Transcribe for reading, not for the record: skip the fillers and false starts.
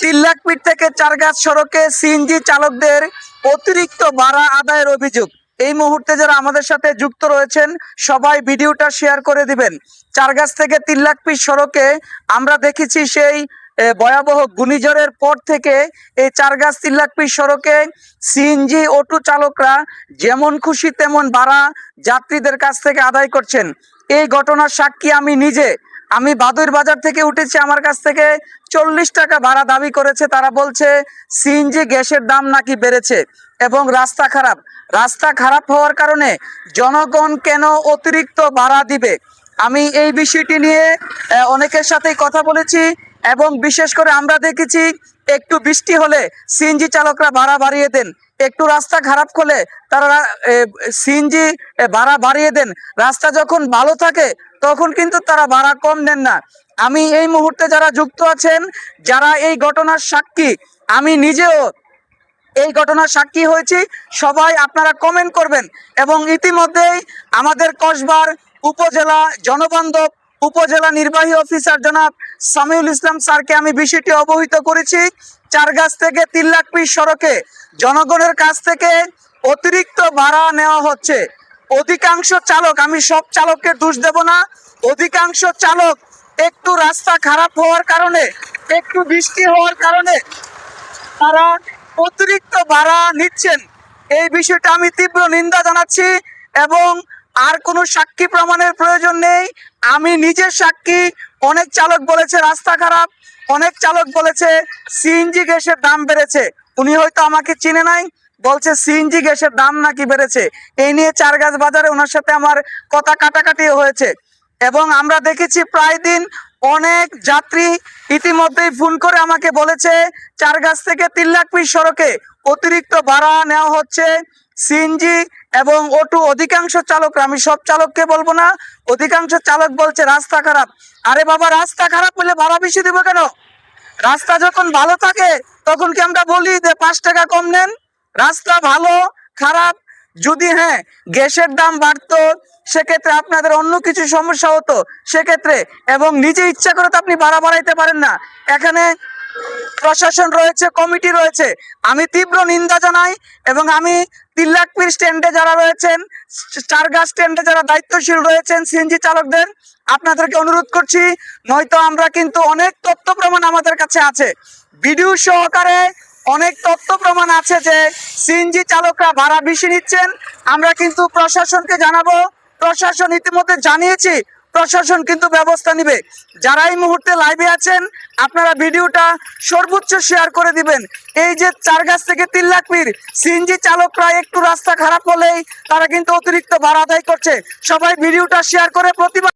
তিল্লাকপীর থেকে চারগাছ সড়কে সিএনজি চালকদের অতিরিক্ত ভাড়া আদায়ের অভিযোগ। এই মুহূর্তে যারা আমাদের সাথে যুক্ত রয়েছেন সবাই ভিডিওটা শেয়ার করে দিবেন। চারগাছ থেকে তিল্লাকপীর সড়কে আমরা দেখেছি সেই ভয়াবহ ঘূর্ণিঝড়ের পর থেকে এই চারগাছ তিল্লাকপীর সড়কে সিএনজি অটো চালকরা যেমন খুশি তেমন ভাড়া যাত্রীদের কাছ থেকে আদায় করছেন। এই ঘটনার সাক্ষী আমি নিজে। আমি বাদুর বাজার থেকে উঠেছি, আমার কাছ থেকে 40 টাকা ভাড়া দাবি করেছে। তারা বলছে সিএনজি গ্যাসের দাম নাকি বেড়েছে এবং রাস্তা খারাপ। রাস্তা খারাপ হওয়ার কারণে জনগণ কেন অতিরিক্ত ভাড়া দিবে? আমি এই বিষয়টি নিয়ে অনেকের সাথেই কথা বলেছি এবং বিশেষ করে আমরা দেখেছি একটু বৃষ্টি হলে সিএনজি চালকরা ভাড়া বাড়িয়ে দেন, একটু রাস্তা খারাপ হলে তারা সিএনজি ভাড়া বাড়িয়ে দেন। রাস্তা যখন ভালো থাকে তখন কিন্তু তারা ভাড়া কম নেন না। আমি এই মুহূর্তে যারা যুক্ত আছেন, যারা এই ঘটনার সাক্ষী, আমি নিজেও এই ঘটনার সাক্ষী হয়েছি, সবাই আপনারা কমেন্ট করবেন। এবং ইতিমধ্যেই আমাদের কসবার উপজেলা জনবান্ধব উপজেলা নির্বাহী অফিসার জনাব সামিউল ইসলাম স্যারকে আমি বিষয়টি অবহিত করেছি। চারগাছ থেকে তিল্লাকপীর সড়কে জনগণের কাছ থেকে অতিরিক্ত ভাড়া নেওয়া হচ্ছে। অধিকাংশ চালক, আমি সব চালককে দোষ দেব না, অধিকাংশ চালক একটু রাস্তা খারাপ হওয়ার কারণে, একটু বৃষ্টি হওয়ার কারণে তারা অতিরিক্ত ভাড়া নিচ্ছেন। এই বিষয়টা আমি তীব্র নিন্দা জানাচ্ছি এবং আর কোনো সাক্ষী প্রমাণের প্রয়োজন নেই। আমি নিজের সাক্ষী। অনেক চালক বলেছে রাস্তা খারাপ, অনেক চালক বলেছে সিএনজি গ্যাসের দাম বেড়েছে। উনি হয়তো আমাকে চিনে নাই, বলছে সিএনজি গ্যাসের দাম নাকি বেড়েছে। এই নিয়ে চারগাছ বাজারে ওনার সাথে আমার কথা কাটাকাটি হয়েছে এবং আমরা দেখেছি প্রায় দিন অনেক যাত্রী ইতিমধ্যেই ফোন করে আমাকে বলেছে চারগাছ থেকে তিল্লাকপীর সড়কে অতিরিক্ত ভাড়া নেওয়া হচ্ছে সিএনজি এবং অটো। অধিকাংশ চালকরা, আমি সব চালককে বলবো না, অধিকাংশ চালক বলছে রাস্তা খারাপ। আরে বাবা, রাস্তা খারাপ হলে ভাড়া বেশি দেবো কেন? রাস্তা যখন ভালো থাকে তখন কি আমরা বলি যে 5 টাকা কম নেন? রাস্তা ভালো খারাপ, যদি হ্যাঁ গ্যাসের দাম বাড়তো সেক্ষেত্রে আপনাদের অন্য কিছু সমস্যা হতো সেক্ষেত্রে, এবং নিজে ইচ্ছা করে তো আপনি ভাড়া বাড়াইতে পারেন না। এখানে প্রশাসন রয়েছে, কমিটি রয়েছে। আমি তীব্র নিন্দা জানাই এবং আমি তিল্লাকপীর স্ট্যান্ডে যারা রয়েছেন, চারগাছ স্ট্যান্ডে যারা দায়িত্বশীল রয়েছেন সিএনজি চালকদের, আপনাদেরকে অনুরোধ করছি, নয়তো আমরা কিন্তু অনেক তথ্য প্রমাণ আমাদের কাছে আছে, ভিডিও সহকারে অনেক তথ্য প্রমাণ আছে যে সিএনজি চালকরা ভাড়া বেশি নিচ্ছেন। আমরা কিন্তু প্রশাসনকে জানাবো, প্রশাসন ইতিমধ্যে জানিয়েছি, প্রশাসন কিন্তু ব্যবস্থা নেবে। যারা এই মুহূর্তে লাইভে আছেন আপনারা ভিডিওটা সর্বোচ্চ শেয়ার করে দিবেন। এই যে চারগাছ থেকে তিল্লাকপীর সিএনজি চালকরা একটু রাস্তা খারাপ হলেই তারা কিন্তু অতিরিক্ত ভাড়া আদায় করছে। সবাই ভিডিওটা শেয়ার করে প্রতিবাদ